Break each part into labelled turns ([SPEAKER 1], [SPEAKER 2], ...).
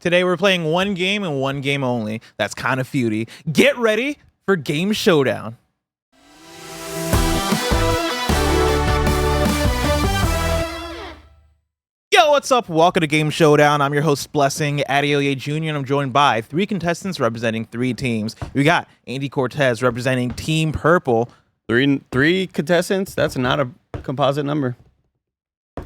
[SPEAKER 1] Today we're playing one game and one game only. That's kind of feudy. Get ready for Game Showdown. Yo, what's up? Welcome to Game Showdown. I'm your host, Blessing Adeoye Jr., and I'm joined by three contestants representing three teams. We got Andy Cortez representing Team Purple.
[SPEAKER 2] Three contestants? That's not a composite number.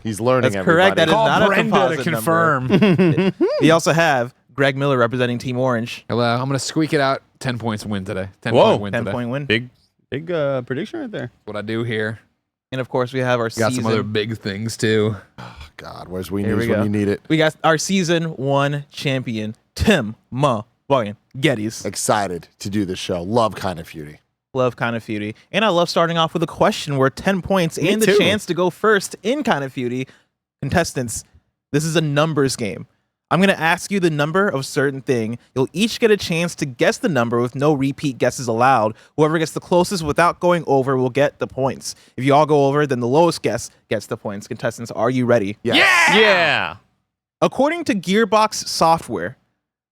[SPEAKER 3] He's learning.
[SPEAKER 1] That's correct. That is
[SPEAKER 4] Call
[SPEAKER 1] not a
[SPEAKER 4] Brenda
[SPEAKER 1] composite
[SPEAKER 4] to confirm.
[SPEAKER 1] number. We also have Greg Miller representing Team Orange.
[SPEAKER 4] Hello, I'm going to squeak it out. 10 points win today. 10
[SPEAKER 2] Whoa.
[SPEAKER 4] point win
[SPEAKER 1] 10
[SPEAKER 4] today.
[SPEAKER 1] point win.
[SPEAKER 2] Big prediction right there.
[SPEAKER 4] What I do here.
[SPEAKER 1] And of course, we have our
[SPEAKER 4] Got
[SPEAKER 1] season.
[SPEAKER 4] some other big things too.
[SPEAKER 3] God, where's We
[SPEAKER 1] Here
[SPEAKER 3] News
[SPEAKER 1] we
[SPEAKER 3] when
[SPEAKER 1] go.
[SPEAKER 3] you need it?
[SPEAKER 1] We got our season 1 champion, Tim Geddes.
[SPEAKER 3] Excited to do this show. Love Kind of Feudy.
[SPEAKER 1] Love Kind of Feudy. And I love starting off with a question worth 10 points
[SPEAKER 2] Me
[SPEAKER 1] and the
[SPEAKER 2] too.
[SPEAKER 1] chance to go first in Kind of Feudy. Contestants, this is a numbers game. I'm going to ask you the number of a certain thing. You'll each get a chance to guess the number with no repeat guesses allowed. Whoever gets the closest without going over will get the points. If you all go over, then the lowest guess gets the points. Contestants, are you ready?
[SPEAKER 3] Yes.
[SPEAKER 2] Yeah.
[SPEAKER 1] According to Gearbox Software,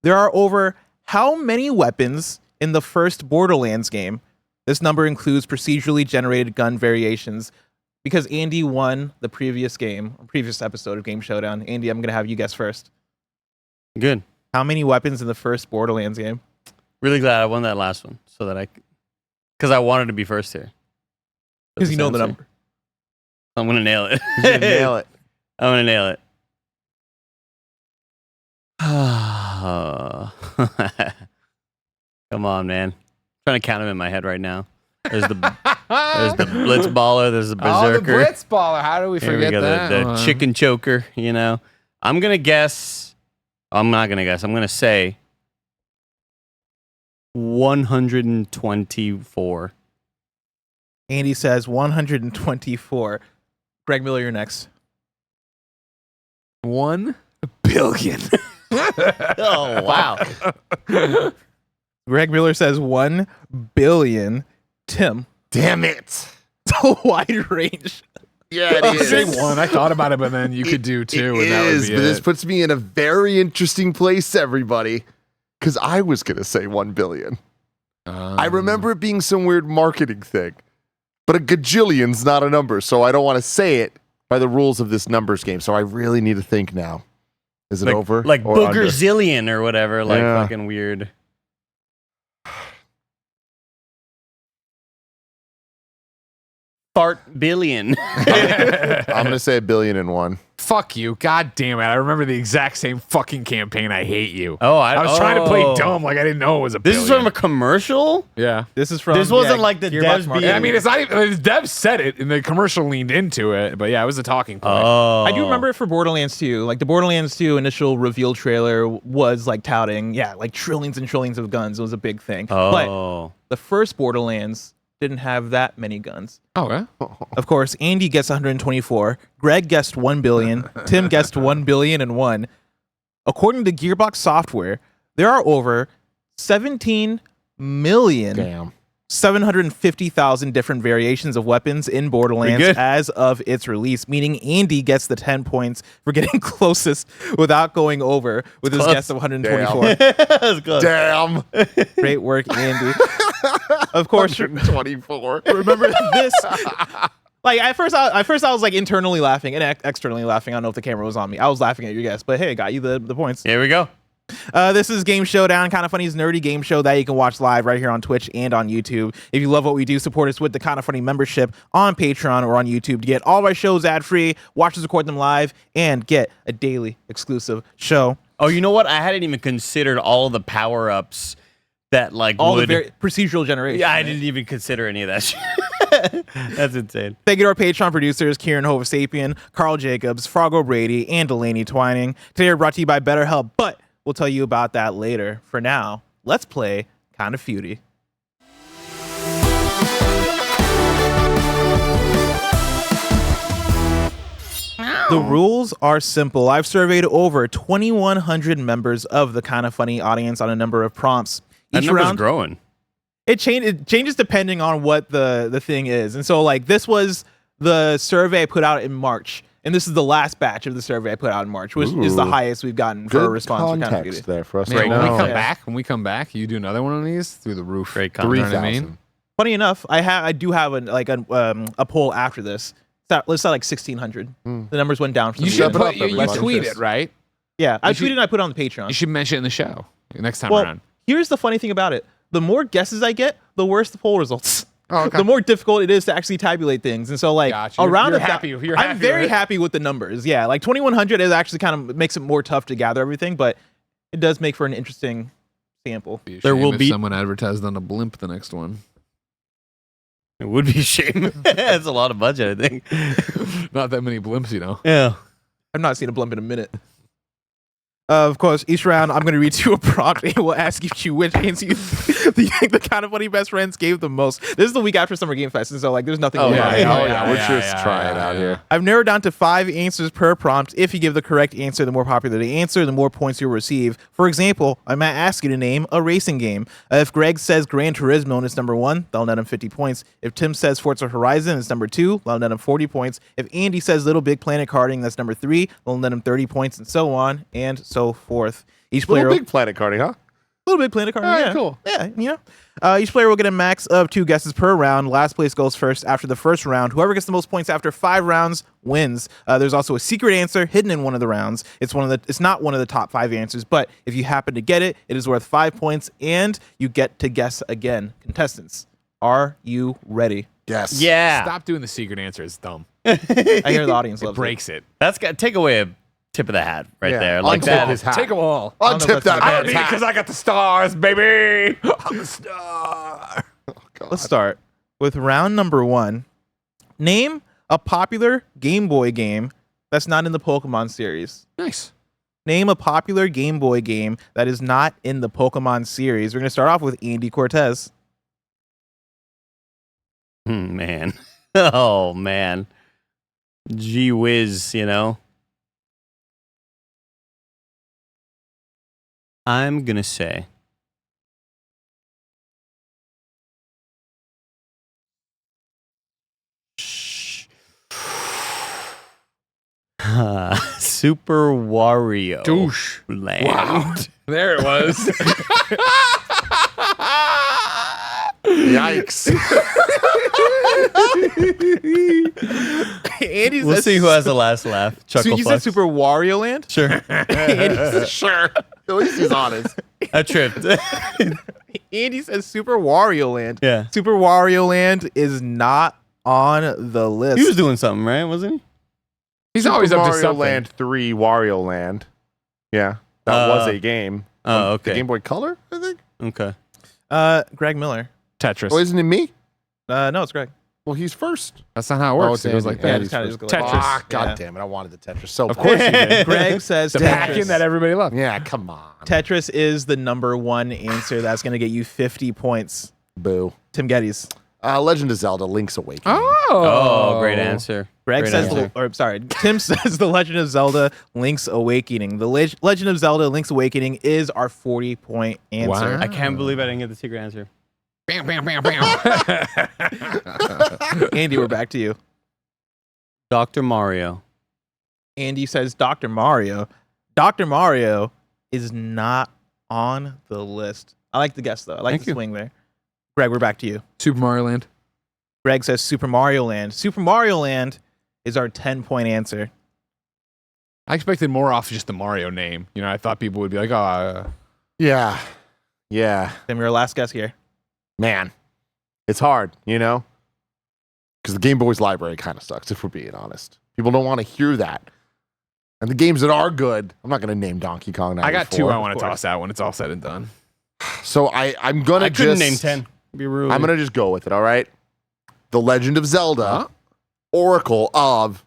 [SPEAKER 1] there are over how many weapons in the first Borderlands game? This number includes procedurally generated gun variations. Because Andy won the previous episode of Game Showdown. Andy, I'm going to have you guess first.
[SPEAKER 2] Good.
[SPEAKER 1] How many weapons in the first Borderlands game?
[SPEAKER 2] Really glad I won that last one so that because I wanted to be first here.
[SPEAKER 1] Because you know the number.
[SPEAKER 2] I'm going to nail it.
[SPEAKER 3] He's gonna nail it.
[SPEAKER 2] I'm going to nail it. Come on, man. I'm trying to count them in my head right now. There's the Blitz Baller. There's the Berserker.
[SPEAKER 4] Oh, the Blitz Baller. How do we
[SPEAKER 2] Here
[SPEAKER 4] forget
[SPEAKER 2] we go,
[SPEAKER 4] that?
[SPEAKER 2] the chicken choker, you know. I'm not going to guess. I'm going to say 124.
[SPEAKER 1] Andy says 124. Greg Miller, you're next.
[SPEAKER 4] 1 billion.
[SPEAKER 2] Oh, wow.
[SPEAKER 1] Greg Miller says 1 billion. Tim.
[SPEAKER 3] Damn it.
[SPEAKER 1] It's a wide range.
[SPEAKER 3] Yeah, it is.
[SPEAKER 4] Say 1. I thought about it, but then you could do 2.
[SPEAKER 3] It
[SPEAKER 4] and that would
[SPEAKER 3] is,
[SPEAKER 4] be
[SPEAKER 3] but this
[SPEAKER 4] it.
[SPEAKER 3] puts me in a very interesting place, everybody. Because I was going to say 1 billion. I remember it being some weird marketing thing. But a gajillion's not a number, so I don't want to say it by the rules of this numbers game. So I really need to think now. Is it over?
[SPEAKER 2] Like
[SPEAKER 3] or under?
[SPEAKER 2] Boogerzillion or whatever. Like
[SPEAKER 3] Yeah.
[SPEAKER 2] fucking weird. Fart billion.
[SPEAKER 3] I'm going to say 1,000,000,001.
[SPEAKER 4] Fuck you. God damn it. I remember the exact same fucking campaign. I hate you.
[SPEAKER 2] Oh,
[SPEAKER 4] I was trying to play dumb like I didn't know it was a
[SPEAKER 2] This
[SPEAKER 4] billion.
[SPEAKER 2] is from a commercial?
[SPEAKER 4] Yeah.
[SPEAKER 1] This is from.
[SPEAKER 2] This wasn't like the
[SPEAKER 1] Gearbox
[SPEAKER 2] devs
[SPEAKER 1] marketing.
[SPEAKER 2] being-
[SPEAKER 4] I mean, it's not even, the dev said it and the commercial leaned into it, but yeah, it was a talking point.
[SPEAKER 2] Oh.
[SPEAKER 1] I do remember it for Borderlands 2. Like the Borderlands 2 initial reveal trailer was like touting, like trillions and trillions of guns. It was a big thing. But
[SPEAKER 2] Oh.
[SPEAKER 1] the first Borderlands didn't have that many guns.
[SPEAKER 4] Oh, yeah?
[SPEAKER 1] Of course, Andy guessed 124. Greg guessed 1 billion. Tim guessed 1,000,000,001. According to Gearbox Software, there are over 17,750,000
[SPEAKER 3] Damn.
[SPEAKER 1] different variations of weapons in Borderlands
[SPEAKER 2] Pretty good.
[SPEAKER 1] as of its release, meaning Andy gets the 10 points for getting closest without going over with his
[SPEAKER 2] Close.
[SPEAKER 1] guess of 124.
[SPEAKER 2] That's close.
[SPEAKER 3] Damn.
[SPEAKER 1] Great work, Andy. Of course,
[SPEAKER 3] 24.
[SPEAKER 1] remember this. Like at first I was like internally laughing and externally laughing. I don't know if the camera was on me. I was laughing at your guess, but hey, got you the points.
[SPEAKER 2] Here we go.
[SPEAKER 1] This is Game Showdown, Kind of Funny's nerdy game show that you can watch live right here on Twitch and on YouTube. If you love what we do, support us with the Kind of Funny membership on Patreon or on YouTube to get all of our shows ad-free, watch us record them live, and get a daily exclusive show.
[SPEAKER 2] Oh, you know what? I hadn't even considered all of the power-ups that like
[SPEAKER 1] All
[SPEAKER 2] would...
[SPEAKER 1] the procedural generation.
[SPEAKER 2] Yeah, I
[SPEAKER 1] right?
[SPEAKER 2] didn't even consider any of that shit. That's insane.
[SPEAKER 1] Thank you to our Patreon producers, Kieran Hovasapian, Carl Jacobs, Froggo Brady, and Delaney Twining. Today we're brought to you by Betterhelp, but we'll tell you about that later. For now, let's play Kind of Feudy. The rules are simple. I've surveyed over 2,100 members of the Kind of Funny audience on a number of prompts.
[SPEAKER 2] That
[SPEAKER 1] Each
[SPEAKER 2] number's
[SPEAKER 1] round,
[SPEAKER 2] growing.
[SPEAKER 1] it changes depending on what the thing is. And so like this was the survey I put out in March. And this is the last batch of the survey I put out in March, which is the
[SPEAKER 3] Ooh.
[SPEAKER 1] highest we've gotten for a
[SPEAKER 3] Good
[SPEAKER 1] response for Count of
[SPEAKER 3] context
[SPEAKER 1] Duty.
[SPEAKER 3] there for us
[SPEAKER 4] Man,
[SPEAKER 3] right
[SPEAKER 4] when we
[SPEAKER 3] now.
[SPEAKER 4] come
[SPEAKER 1] Yeah.
[SPEAKER 4] back, you do another one of these through the roof.
[SPEAKER 2] Great
[SPEAKER 4] You know
[SPEAKER 2] content.
[SPEAKER 4] what I mean?
[SPEAKER 3] 3,000.
[SPEAKER 1] Funny enough, I do have a poll after this. Let's say like 1,600. The numbers went down. For
[SPEAKER 4] You
[SPEAKER 1] some
[SPEAKER 4] should
[SPEAKER 1] reason.
[SPEAKER 3] Step it up,
[SPEAKER 4] you
[SPEAKER 3] everybody.
[SPEAKER 4] tweet it, right?
[SPEAKER 1] Yeah, I
[SPEAKER 4] you should-
[SPEAKER 1] tweeted and I put it on the Patreon.
[SPEAKER 4] You should mention it in the show next time
[SPEAKER 1] Well,
[SPEAKER 4] around.
[SPEAKER 1] here's the funny thing about it. The more guesses I get, the worse the poll results.
[SPEAKER 4] Oh, okay.
[SPEAKER 1] The more difficult it is to actually tabulate things. And so, like,
[SPEAKER 4] Gotcha. You're
[SPEAKER 1] around
[SPEAKER 4] happy- you're
[SPEAKER 1] I'm
[SPEAKER 4] happy
[SPEAKER 1] very
[SPEAKER 4] with it?
[SPEAKER 1] happy with the numbers. Yeah, like 2,100 is actually kind of makes it more tough to gather everything, but it does make for an interesting sample.
[SPEAKER 4] Be a
[SPEAKER 2] There
[SPEAKER 4] shame
[SPEAKER 2] will
[SPEAKER 4] if
[SPEAKER 2] be-
[SPEAKER 4] someone advertised on a blimp the next one.
[SPEAKER 2] It would be a shame. That's a lot of budget, I think.
[SPEAKER 4] Not that many blimps, you know.
[SPEAKER 2] Yeah.
[SPEAKER 1] I've not seen a blimp in a minute. Of course, each round I'm going to read you a prompt and we'll ask you which answer you think the Kind of Funny best friends gave the most. This is the week after Summer Game Fest, and so like there's nothing.
[SPEAKER 2] Oh,
[SPEAKER 1] going
[SPEAKER 2] yeah,
[SPEAKER 1] on.
[SPEAKER 2] yeah,
[SPEAKER 3] We're just trying out here.
[SPEAKER 1] I've narrowed down to 5 answers per prompt. If you give the correct answer, the more popular the answer, the more points you'll receive. For example, I might ask you to name a racing game. If Greg says Gran Turismo and it's number 1, that'll net him 50 points. If Tim says Forza Horizon and it's number 2, that'll net him 40 points. If Andy says Little Big Planet Karting, that's number 3, that'll net him 30 points, and so on and so forth. Each player.
[SPEAKER 3] Little Big Planet Karting, huh?
[SPEAKER 1] Little Big Planet Karting,
[SPEAKER 3] Alright,
[SPEAKER 1] yeah.
[SPEAKER 3] cool.
[SPEAKER 1] Yeah, each player will get a max of 2 guesses per round. Last place goes first after the first round. Whoever gets the most points after 5 rounds wins. There's also a secret answer hidden in one of the rounds. It's not one of the top 5 answers, but if you happen to get it, it is worth 5 points, and you get to guess again. Contestants, are you ready?
[SPEAKER 3] Yes.
[SPEAKER 2] Yeah.
[SPEAKER 4] Stop doing the secret answer. It's dumb.
[SPEAKER 1] I hear the audience
[SPEAKER 4] It
[SPEAKER 1] loves
[SPEAKER 4] breaks it.
[SPEAKER 2] That's got take away a tip of the hat right
[SPEAKER 3] Yeah.
[SPEAKER 2] there. Like
[SPEAKER 3] Untip
[SPEAKER 2] that.
[SPEAKER 3] his hat.
[SPEAKER 4] Take them all.
[SPEAKER 1] I don't know if
[SPEAKER 3] Untip
[SPEAKER 1] that's
[SPEAKER 3] that
[SPEAKER 1] my
[SPEAKER 3] man's hat.
[SPEAKER 4] I got the stars, baby. I'm the star.
[SPEAKER 1] Let's start with round number 1. Name a popular Game Boy game that's not in the Pokemon series.
[SPEAKER 4] Nice.
[SPEAKER 1] Name a popular Game Boy game that is not in the Pokemon series. We're going to start off with Andy Cortez.
[SPEAKER 2] Man. Oh, man. Gee whiz, you know. I'm going to say Super Wario
[SPEAKER 4] Douche.
[SPEAKER 2] Land.
[SPEAKER 4] Wow. There it was.
[SPEAKER 3] Yikes.
[SPEAKER 1] Andy
[SPEAKER 2] We'll
[SPEAKER 1] says,
[SPEAKER 2] see who has the last laugh.
[SPEAKER 1] So
[SPEAKER 2] Chuckle
[SPEAKER 1] you said
[SPEAKER 2] flex.
[SPEAKER 1] Super Wario Land?
[SPEAKER 2] Sure.
[SPEAKER 1] Andy says,
[SPEAKER 3] Sure. At least he's honest.
[SPEAKER 2] I tripped.
[SPEAKER 1] Andy says Super Wario Land.
[SPEAKER 2] Yeah.
[SPEAKER 1] Super Wario Land is not on the list.
[SPEAKER 2] He was doing something, right? Wasn't he?
[SPEAKER 4] He's always up to
[SPEAKER 3] Mario
[SPEAKER 4] something.
[SPEAKER 3] Land 3 Wario Land. Yeah. That was a game.
[SPEAKER 2] Oh,
[SPEAKER 3] The
[SPEAKER 2] okay.
[SPEAKER 3] Game Boy Color, I think.
[SPEAKER 2] Okay.
[SPEAKER 1] Greg Miller.
[SPEAKER 4] Tetris.
[SPEAKER 3] Oh, isn't it me?
[SPEAKER 1] No, it's Greg.
[SPEAKER 3] Well, he's first.
[SPEAKER 4] That's not how it works.
[SPEAKER 3] it's
[SPEAKER 4] it goes
[SPEAKER 3] Andy.
[SPEAKER 4] like that.
[SPEAKER 3] Andy's
[SPEAKER 1] kinda
[SPEAKER 3] first.
[SPEAKER 1] just go like
[SPEAKER 4] Tetris.
[SPEAKER 3] Ah, God
[SPEAKER 1] Yeah.
[SPEAKER 3] damn it. I wanted the Tetris so
[SPEAKER 4] Of
[SPEAKER 3] bad.
[SPEAKER 4] course you did.
[SPEAKER 1] Greg says
[SPEAKER 4] The
[SPEAKER 1] Tetris.
[SPEAKER 4] pack-in that everybody loved.
[SPEAKER 3] Yeah, come on.
[SPEAKER 1] Tetris is the number 1 answer. That's going to get you 50 points.
[SPEAKER 3] Boo.
[SPEAKER 1] Tim Geddes.
[SPEAKER 3] Legend of Zelda Link's Awakening.
[SPEAKER 2] Oh, great answer.
[SPEAKER 1] Greg
[SPEAKER 2] Great
[SPEAKER 1] says,
[SPEAKER 2] answer.
[SPEAKER 1] Tim says The Legend of Zelda Link's Awakening. The Legend of Zelda Link's Awakening is our 40-point answer.
[SPEAKER 4] Wow.
[SPEAKER 2] I can't believe I didn't get the secret answer.
[SPEAKER 4] Bam, bam, bam, bam.
[SPEAKER 1] Andy, we're back to you.
[SPEAKER 2] Dr. Mario.
[SPEAKER 1] Andy says Dr. Mario. Dr. Mario is not on the list. I like the guess, though. I like
[SPEAKER 2] Thank
[SPEAKER 1] the
[SPEAKER 2] you.
[SPEAKER 1] swing there. Greg, we're back to you.
[SPEAKER 4] Super Mario Land.
[SPEAKER 1] Greg says Super Mario Land. Super Mario Land is our 10-point answer.
[SPEAKER 4] I expected more off just the Mario name. You know, I thought people would be like,
[SPEAKER 3] Yeah. Yeah.
[SPEAKER 1] Tim, your last guess here.
[SPEAKER 3] Man. It's hard, you know? Because the Game Boy's library kind of sucks, if we're being honest. People don't want to hear that. And the games that are good, I'm not going to name Donkey Kong 94.
[SPEAKER 4] I got 2 I want
[SPEAKER 1] of
[SPEAKER 4] to
[SPEAKER 1] course.
[SPEAKER 4] toss out when it's all said and done.
[SPEAKER 3] So I'm going to
[SPEAKER 2] I
[SPEAKER 3] just...
[SPEAKER 2] couldn't name 10. Be rude.
[SPEAKER 3] I'm going to just go with it, all right? The Legend of Zelda,
[SPEAKER 4] Huh?
[SPEAKER 3] Oracle of...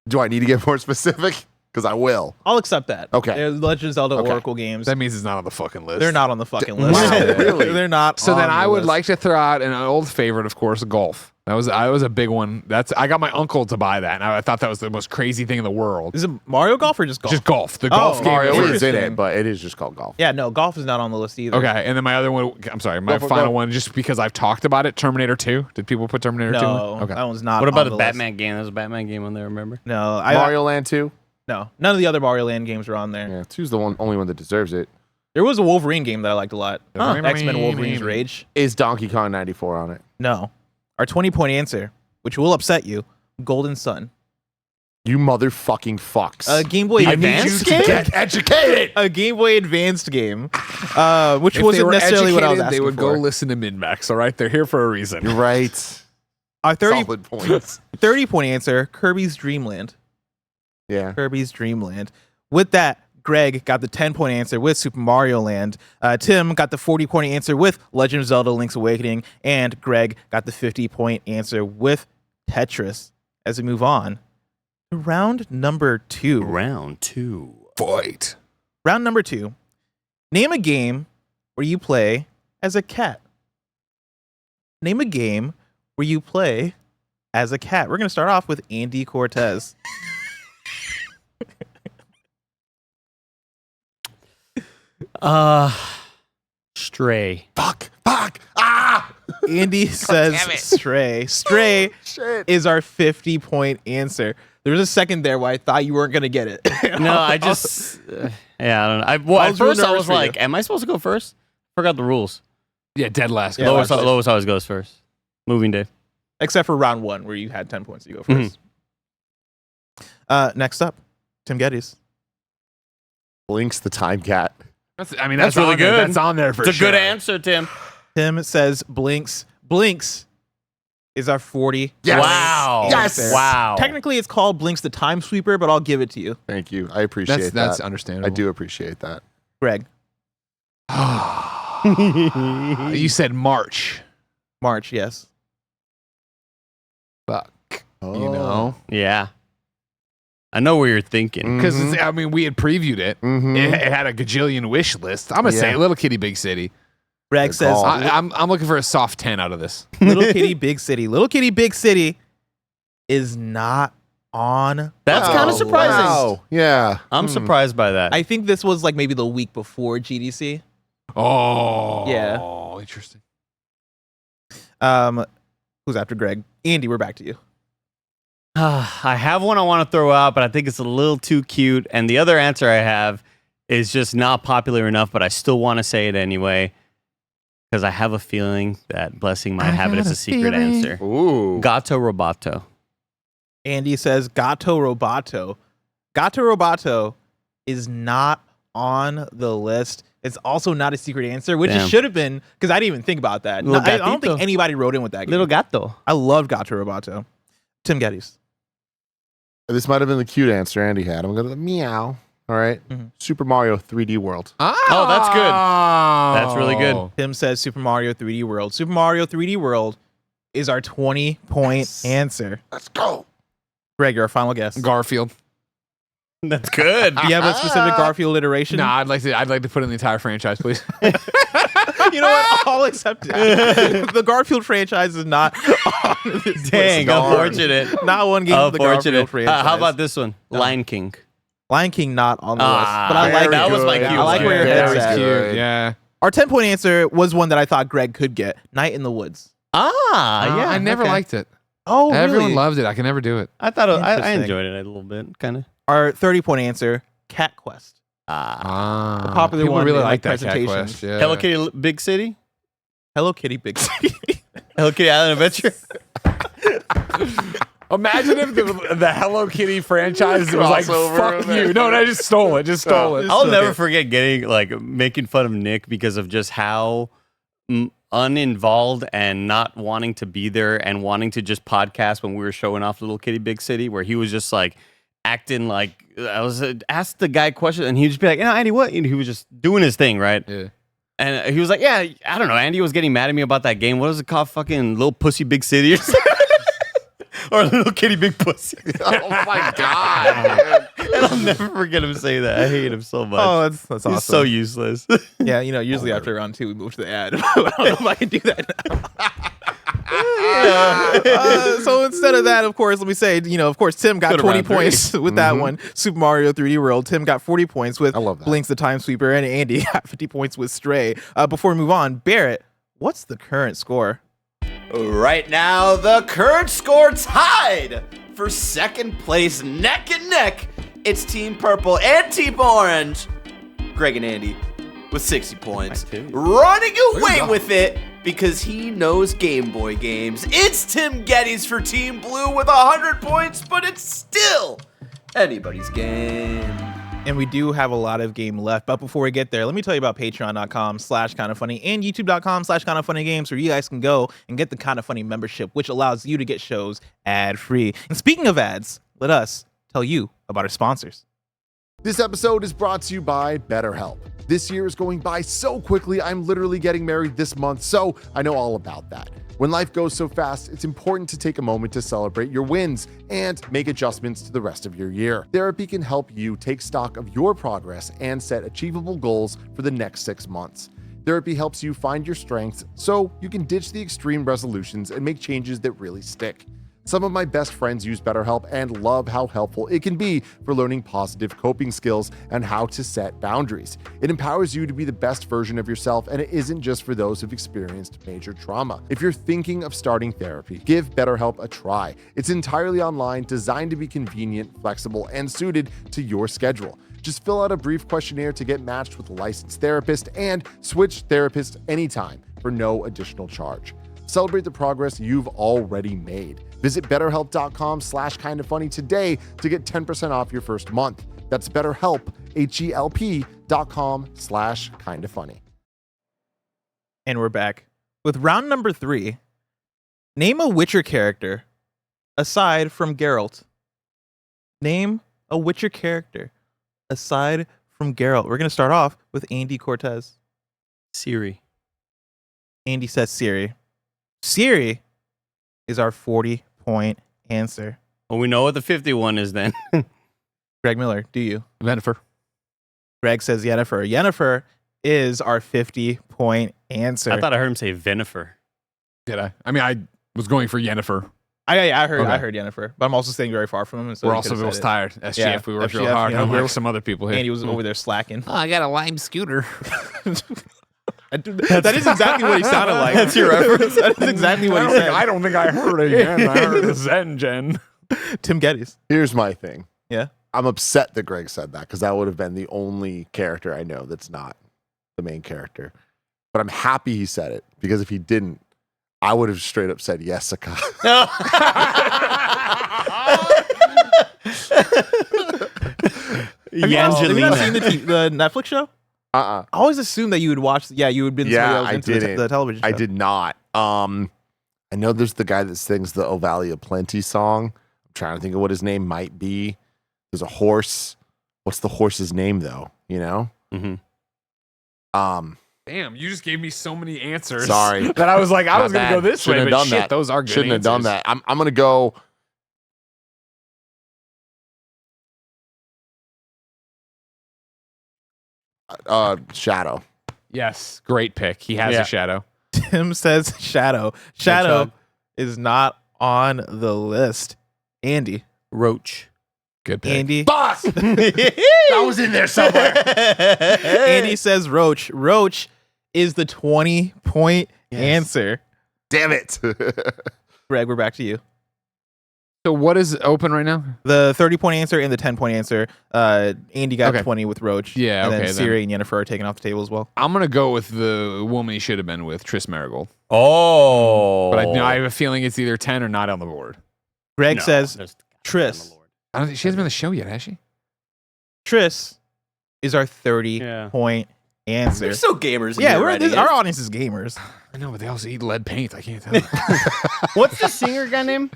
[SPEAKER 3] Do I need to get more specific? because I will.
[SPEAKER 1] I'll accept that.
[SPEAKER 3] Okay.
[SPEAKER 1] They're Legend of Zelda
[SPEAKER 3] Okay.
[SPEAKER 1] Oracle games.
[SPEAKER 4] That means it's not on the fucking list.
[SPEAKER 1] They're not on the fucking list.
[SPEAKER 3] Wow, really?
[SPEAKER 1] They're not.
[SPEAKER 4] So
[SPEAKER 1] on
[SPEAKER 4] then
[SPEAKER 1] the
[SPEAKER 4] I would
[SPEAKER 1] list.
[SPEAKER 4] like to throw out an old favorite, of course, golf. That was a big one. I got my uncle to buy that, and I thought that was the most crazy thing in the world.
[SPEAKER 1] Is it Mario Golf or just golf?
[SPEAKER 4] Just golf. The golf game.
[SPEAKER 3] Mario
[SPEAKER 1] Interesting.
[SPEAKER 3] is in it, but it is just called golf.
[SPEAKER 1] Yeah, no, golf is not on the list either.
[SPEAKER 4] Okay, and then my other one. I'm sorry, my
[SPEAKER 3] Go.
[SPEAKER 4] final one, just because I've talked about it. Terminator 2. Did people put Terminator 2?
[SPEAKER 1] No,
[SPEAKER 4] Okay.
[SPEAKER 1] that one's not.
[SPEAKER 2] What about
[SPEAKER 1] on
[SPEAKER 2] the
[SPEAKER 1] list.
[SPEAKER 2] Batman game? There's a Batman game on there, remember?
[SPEAKER 1] No,
[SPEAKER 3] Mario Land 2?
[SPEAKER 1] no, none of the other Mario Land games are on there.
[SPEAKER 3] Yeah, 2's the only one that deserves it.
[SPEAKER 1] There was a Wolverine game that I liked a lot.
[SPEAKER 4] Huh.
[SPEAKER 1] X-Men Wolverine's Rage.
[SPEAKER 3] Is Donkey Kong 94 on it?
[SPEAKER 1] No, our 20-point answer, which will upset you, Golden Sun.
[SPEAKER 3] You motherfucking fucks.
[SPEAKER 1] A Game Boy
[SPEAKER 3] I need you
[SPEAKER 1] Advanced
[SPEAKER 3] to
[SPEAKER 1] game.
[SPEAKER 3] get educated.
[SPEAKER 1] A Game Boy Advanced game, which
[SPEAKER 4] If they
[SPEAKER 1] wasn't
[SPEAKER 4] were
[SPEAKER 1] necessarily what I was
[SPEAKER 4] educated,
[SPEAKER 1] asking
[SPEAKER 4] they would
[SPEAKER 1] for.
[SPEAKER 4] go listen to Min-Max, all right? They're here for a reason.
[SPEAKER 3] You're right.
[SPEAKER 1] Our
[SPEAKER 3] Solid points.
[SPEAKER 1] 30-point answer, Kirby's Dream Land.
[SPEAKER 3] Yeah.
[SPEAKER 1] Kirby's Dream Land. With that, Greg got the 10-point answer with Super Mario Land. Tim got the 40-point answer with Legend of Zelda Link's Awakening. And Greg got the 50-point answer with Tetris. As we move on to round number 2.
[SPEAKER 2] Round 2.
[SPEAKER 4] Fight.
[SPEAKER 1] Round number 2. Name a game where you play as a cat. Name a game where you play as a cat. We're going to start off with Andy Cortez.
[SPEAKER 2] Stray.
[SPEAKER 3] Fuck. Ah!
[SPEAKER 1] Andy says Stray. Stray
[SPEAKER 3] Shit.
[SPEAKER 1] is our 50-point answer. There was a second there where I thought you weren't going to get it.
[SPEAKER 2] No, I just yeah, I don't know.
[SPEAKER 1] I
[SPEAKER 2] At
[SPEAKER 1] was really
[SPEAKER 2] first I
[SPEAKER 1] nervous
[SPEAKER 2] was
[SPEAKER 1] for you.
[SPEAKER 2] like, am I supposed to go first? Forgot the rules.
[SPEAKER 4] Yeah, dead last.
[SPEAKER 1] Yeah,
[SPEAKER 2] Lois,
[SPEAKER 1] last.
[SPEAKER 2] Lois always goes first. Moving day.
[SPEAKER 1] Except for round 1 where you had 10 points to go
[SPEAKER 2] Mm-hmm.
[SPEAKER 1] first. Next up, Tim Geddes.
[SPEAKER 3] Blinks the Time Cat.
[SPEAKER 4] That's
[SPEAKER 2] That's really
[SPEAKER 4] on there.
[SPEAKER 2] good.
[SPEAKER 4] That's on there for
[SPEAKER 2] It's a
[SPEAKER 4] sure.
[SPEAKER 2] good answer, Tim.
[SPEAKER 1] Tim says Blinks. Blinks is our 40.
[SPEAKER 3] Yes.
[SPEAKER 2] Wow.
[SPEAKER 3] Yes.
[SPEAKER 2] Wow.
[SPEAKER 1] Technically, it's called Blinks the Time Sweeper, but I'll give it to you.
[SPEAKER 3] Thank you. I appreciate that.
[SPEAKER 4] That's understandable.
[SPEAKER 3] I do appreciate that.
[SPEAKER 1] Greg.
[SPEAKER 4] You said March.
[SPEAKER 1] March, yes.
[SPEAKER 4] Fuck.
[SPEAKER 3] Oh.
[SPEAKER 4] You know?
[SPEAKER 2] Yeah. I know where you're thinking.
[SPEAKER 4] Because, we had previewed it.
[SPEAKER 3] Mm-hmm.
[SPEAKER 4] It had a gajillion wish list. I'm going to say
[SPEAKER 3] Yeah.
[SPEAKER 4] Little Kitty, Big City.
[SPEAKER 1] Greg
[SPEAKER 3] Good
[SPEAKER 1] says
[SPEAKER 3] call.
[SPEAKER 4] I'm looking for a soft 10 out of this.
[SPEAKER 1] Little Kitty Big City. Little Kitty Big City is not on.
[SPEAKER 2] That's kind of surprising.
[SPEAKER 3] Wow. Yeah.
[SPEAKER 2] I'm surprised by that.
[SPEAKER 1] I think this was like maybe the week before GDC.
[SPEAKER 4] Oh.
[SPEAKER 1] Yeah.
[SPEAKER 4] Interesting.
[SPEAKER 1] Who's after Greg? Andy, we're back to you.
[SPEAKER 2] I have one I want to throw out, but I think it's a little too cute. And the other answer I have is just not popular enough, but I still want to say it anyway. Because I have a feeling that Blessing might have it as a secret answer.
[SPEAKER 3] Ooh.
[SPEAKER 2] Gato Roboto.
[SPEAKER 1] Andy says Gato Roboto. Gato Roboto is not on the list. It's also not a secret answer, which it
[SPEAKER 2] Damn.
[SPEAKER 1] should have been because I didn't even think about that.
[SPEAKER 2] Little
[SPEAKER 1] I don't
[SPEAKER 2] gatito.
[SPEAKER 1] think anybody wrote in with that game.
[SPEAKER 2] Little Gato.
[SPEAKER 1] I love Gato Roboto. Tim Geddes.
[SPEAKER 3] This might have been the cute answer Andy had. I'm going to meow. All right.
[SPEAKER 1] Mhm.
[SPEAKER 3] Super Mario 3D World.
[SPEAKER 2] Oh, that's good. That's really good.
[SPEAKER 1] Tim says Super Mario 3D World. Super Mario 3D World is our 20-point answer.
[SPEAKER 3] Let's go.
[SPEAKER 1] Greg, your final guess.
[SPEAKER 4] Garfield.
[SPEAKER 2] That's good.
[SPEAKER 1] Do you have a specific Garfield iteration?
[SPEAKER 4] No, I'd like to put in the entire franchise, please.
[SPEAKER 1] You know what? I'll accept it. The Garfield franchise is not on this
[SPEAKER 2] Dang,
[SPEAKER 1] list.
[SPEAKER 2] unfortunate.
[SPEAKER 1] Not one game of the Garfield
[SPEAKER 2] Unfortunate.
[SPEAKER 1] franchise.
[SPEAKER 2] How about this one? Lion King.
[SPEAKER 1] Lion King not on the list.
[SPEAKER 2] Ah,
[SPEAKER 1] But I like
[SPEAKER 2] that
[SPEAKER 1] it.
[SPEAKER 2] was my cue.
[SPEAKER 1] I like where your
[SPEAKER 3] Yeah,
[SPEAKER 1] head's
[SPEAKER 3] that was
[SPEAKER 1] at.
[SPEAKER 3] cute.
[SPEAKER 4] Yeah.
[SPEAKER 1] Our 10-point answer was one that I thought Greg could get. Night in the Woods.
[SPEAKER 2] Yeah.
[SPEAKER 4] I never
[SPEAKER 2] okay.
[SPEAKER 4] liked it.
[SPEAKER 1] Oh,
[SPEAKER 4] Everyone
[SPEAKER 1] really?
[SPEAKER 4] loved it. I can never do it.
[SPEAKER 2] I thought I
[SPEAKER 1] Interesting.
[SPEAKER 2] enjoyed it a little bit, kind of.
[SPEAKER 1] Our 30-point answer, Cat Quest. popular
[SPEAKER 4] People
[SPEAKER 1] one
[SPEAKER 4] really
[SPEAKER 1] in,
[SPEAKER 4] like
[SPEAKER 1] like,
[SPEAKER 4] that Cat
[SPEAKER 1] presentations.
[SPEAKER 4] Quest. Yeah.
[SPEAKER 2] Hello Kitty Big City?
[SPEAKER 1] Hello Kitty Big City.
[SPEAKER 2] Hello Kitty Island Adventure?
[SPEAKER 4] Imagine if the Hello Kitty franchise was like,
[SPEAKER 3] Crossover
[SPEAKER 4] fuck
[SPEAKER 3] of it.
[SPEAKER 4] you. No, I just stole it. Just stole it.
[SPEAKER 2] I'll never forget making fun of Nick because of just how uninvolved and not wanting to be there and wanting to just podcast when we were showing off Little Kitty Big City, where he was just like acting like I was asked the guy questions and he'd just be like, Andy, what? And he was just doing his thing, right?
[SPEAKER 4] Yeah.
[SPEAKER 2] And he was like, yeah, I don't know. Andy was getting mad at me about that game. What is it called? Fucking Little Pussy Big City or something? Or Little Kitty Big Pussy.
[SPEAKER 3] Oh my God.
[SPEAKER 2] And I'll never forget him saying that. I hate him so much.
[SPEAKER 1] Oh, that's awesome.
[SPEAKER 2] He's so useless.
[SPEAKER 1] Yeah, usually after round 2 we move to the ad. I don't know if I can do that now. So instead of that, of course, let me say, of course, Tim got
[SPEAKER 2] Go to
[SPEAKER 1] 20
[SPEAKER 2] round 3.
[SPEAKER 1] points with that one. Super Mario 3D World. Tim got 40 points with
[SPEAKER 3] I love that.
[SPEAKER 1] Blinks the Time Sweeper, and Andy got 50 points with Stray. Before we move on, Barrett, what's the current score?
[SPEAKER 5] Right now, the current score tied for second place, neck and neck. It's Team Purple and Team Orange, Greg and Andy, with 60 points. Running away with it because he knows Game Boy games. It's Tim Geddes for Team Blue with 100 points, but it's still anybody's game.
[SPEAKER 1] And we do have a lot of game left. But before we get there, let me tell you about patreon.com/kindoffunny and youtube.com/kindoffunnygames, where you guys can go and get the Kind of Funny membership, which allows you to get shows ad-free. And speaking of ads, let us tell you about our sponsors.
[SPEAKER 3] This episode is brought to you by BetterHelp. This year is going by so quickly. I'm literally getting married this month, so I know all about that. When life goes so fast, it's important to take a moment to celebrate your wins and make adjustments to the rest of your year. Therapy can help you take stock of your progress and set achievable goals for the next 6 months. Therapy helps you find your strengths so you can ditch the extreme resolutions and make changes that really stick. Some of my best friends use BetterHelp and love how helpful it can be for learning positive coping skills and how to set boundaries. It empowers you to be the best version of yourself, and it isn't just for those who've experienced major trauma. If you're thinking of starting therapy, give BetterHelp a try. It's entirely online, designed to be convenient, flexible, and suited to your schedule. Just fill out a brief questionnaire to get matched with a licensed therapist and switch therapists anytime for no additional charge. Celebrate the progress you've already made. Visit betterhelp.com/kindoffunny today to get 10% off your first month. That's BetterHelp, HELP.com/kindoffunny.
[SPEAKER 1] And we're back with round number 3. Name a Witcher character aside from Geralt. Name a Witcher character aside from Geralt. We're going to start off with Andy Cortez.
[SPEAKER 2] Siri.
[SPEAKER 1] Andy says Siri. Siri is our 40-point answer.
[SPEAKER 2] Well, we know what the 51 is then.
[SPEAKER 1] Greg Miller, do you?
[SPEAKER 4] Venifer.
[SPEAKER 1] Greg says Yennefer. Yennefer is our 50-point answer.
[SPEAKER 2] I thought I heard him say Venifer.
[SPEAKER 4] Did I? I mean, I was going for Yennefer.
[SPEAKER 1] I heard
[SPEAKER 4] Okay.
[SPEAKER 1] I heard Yennefer, but I'm also staying very far from him. And so
[SPEAKER 4] We're
[SPEAKER 1] he
[SPEAKER 4] also
[SPEAKER 1] could've
[SPEAKER 4] most
[SPEAKER 1] said it.
[SPEAKER 4] tired. SGF,
[SPEAKER 1] Yeah,
[SPEAKER 4] we worked real
[SPEAKER 1] SGF,
[SPEAKER 4] hard.
[SPEAKER 1] you know,
[SPEAKER 4] Unlike
[SPEAKER 1] we're-
[SPEAKER 4] some other people here.
[SPEAKER 1] Andy was over there slacking.
[SPEAKER 4] Oh, I got a lime scooter.
[SPEAKER 1] That is exactly what he sounded like.
[SPEAKER 2] That's your reference?
[SPEAKER 1] That is exactly what he said.
[SPEAKER 4] I don't think I heard it again. I heard the Zen Gen.
[SPEAKER 1] Tim Geddes.
[SPEAKER 3] Here's my thing.
[SPEAKER 1] Yeah.
[SPEAKER 3] I'm upset that Greg said that because that would have been the only character I know that's not the main character. But I'm happy he said it because if he didn't, I would have straight up said Jessica.
[SPEAKER 1] Have you not seen
[SPEAKER 2] Yangelina.
[SPEAKER 1] the Netflix show? I always assumed that you would watch. Yeah, you would been
[SPEAKER 3] Yeah,
[SPEAKER 1] somebody
[SPEAKER 3] I
[SPEAKER 1] else into
[SPEAKER 3] didn't.
[SPEAKER 1] the television show.
[SPEAKER 3] I did not. I know there's the guy that sings the Ovalia Plenty song. I'm trying to think of what his name might be. There's a horse. What's the horse's name though? You know?
[SPEAKER 2] Mm-hmm.
[SPEAKER 4] Damn, you just gave me so many answers.
[SPEAKER 3] Sorry.
[SPEAKER 4] That I was like, I
[SPEAKER 3] My
[SPEAKER 4] was going to
[SPEAKER 3] bad.
[SPEAKER 4] go this
[SPEAKER 3] Shouldn't
[SPEAKER 4] way,
[SPEAKER 3] have
[SPEAKER 4] but
[SPEAKER 3] done
[SPEAKER 4] shit,
[SPEAKER 3] that.
[SPEAKER 4] those are good
[SPEAKER 3] Shouldn't have done
[SPEAKER 4] answers.
[SPEAKER 3] that. I'm gonna go. Shadow.
[SPEAKER 4] Yes, great pick. He has
[SPEAKER 2] Yeah.
[SPEAKER 4] a shadow.
[SPEAKER 1] Tim says Shadow. Shadow
[SPEAKER 2] Hedgehog.
[SPEAKER 1] is not on the list. Andy.
[SPEAKER 2] Roach.
[SPEAKER 4] Good pick.
[SPEAKER 1] Andy.
[SPEAKER 3] Fuck! That was in there somewhere.
[SPEAKER 1] Andy says Roach. Roach is the 20-point answer.
[SPEAKER 3] Damn it.
[SPEAKER 1] Greg, we're back to you.
[SPEAKER 4] So what is open right now?
[SPEAKER 1] The 30-point answer and the 10-point answer. Andy got
[SPEAKER 4] Okay.
[SPEAKER 1] 20 with Roach.
[SPEAKER 4] Yeah,
[SPEAKER 1] And then
[SPEAKER 4] okay, then.
[SPEAKER 1] Siri and Yennefer are taken off the table as well.
[SPEAKER 4] I'm going to go with the woman he should have been with, Triss Marigold.
[SPEAKER 2] Oh.
[SPEAKER 4] But I have a feeling it's either 10 or not on the board.
[SPEAKER 1] Greg
[SPEAKER 2] No,
[SPEAKER 1] says
[SPEAKER 2] there's-
[SPEAKER 1] Triss.
[SPEAKER 2] Lord.
[SPEAKER 4] I don't think she hasn't been on the show yet, has she?
[SPEAKER 1] Triss is our
[SPEAKER 2] Yeah.
[SPEAKER 1] 30-point answer.
[SPEAKER 5] We're so gamers.
[SPEAKER 1] Yeah,
[SPEAKER 5] here
[SPEAKER 1] our audience is gamers.
[SPEAKER 4] I know, but they also eat lead paint. I can't tell.
[SPEAKER 2] What's the singer guy name?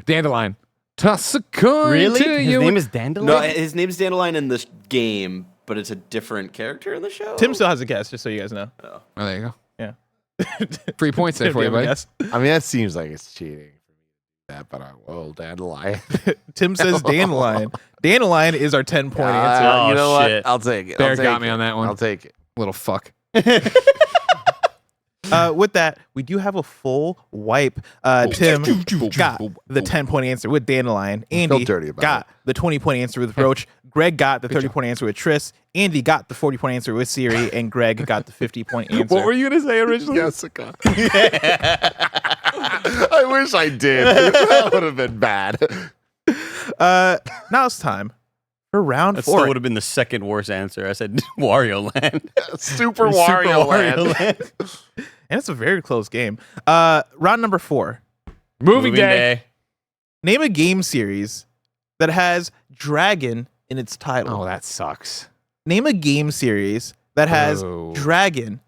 [SPEAKER 4] Dandelion. Toss a coin
[SPEAKER 2] Really?
[SPEAKER 4] to
[SPEAKER 2] His
[SPEAKER 4] you.
[SPEAKER 2] name is Dandelion?
[SPEAKER 5] No, his name's Dandelion in this game, but it's a different character in the show.
[SPEAKER 1] Tim still has a guess, just so you guys know.
[SPEAKER 4] Oh, there you go.
[SPEAKER 1] Yeah.
[SPEAKER 4] 3 points there
[SPEAKER 1] Tim,
[SPEAKER 4] for
[SPEAKER 1] do
[SPEAKER 4] you,
[SPEAKER 1] have a
[SPEAKER 4] buddy.
[SPEAKER 1] guess?
[SPEAKER 3] I mean, that seems like it's cheating. that, but I will. Dandelion.
[SPEAKER 1] Tim says Dandelion. Dandelion is our 10-point answer.
[SPEAKER 2] Oh,
[SPEAKER 3] you know
[SPEAKER 2] shit.
[SPEAKER 3] what? I'll take it.
[SPEAKER 4] Bear
[SPEAKER 3] I'll take
[SPEAKER 4] got me
[SPEAKER 3] it.
[SPEAKER 4] on that one.
[SPEAKER 3] I'll take it.
[SPEAKER 4] Little fuck.
[SPEAKER 1] With that, we do have a full wipe. Tim got the 10-point answer with Dandelion. Andy
[SPEAKER 3] dirty about
[SPEAKER 1] got the 20-point answer with Roach. Greg got the 30-point answer with Triss. Andy got the 40-point answer with Siri. And Greg got the 50-point answer.
[SPEAKER 4] What were you gonna say originally?
[SPEAKER 3] Jessica. I wish I did. That would have been bad.
[SPEAKER 1] Now it's time for round
[SPEAKER 2] That
[SPEAKER 1] 4.
[SPEAKER 2] still would have been the second worst answer. I said Wario Land.
[SPEAKER 3] Super Wario Land.
[SPEAKER 1] And it's a very close game. Round number 4.
[SPEAKER 4] Movie day.
[SPEAKER 1] Name a game series that has dragon in its title.
[SPEAKER 4] Oh, that sucks.
[SPEAKER 1] Name a game series that has
[SPEAKER 4] Bro.
[SPEAKER 1] dragon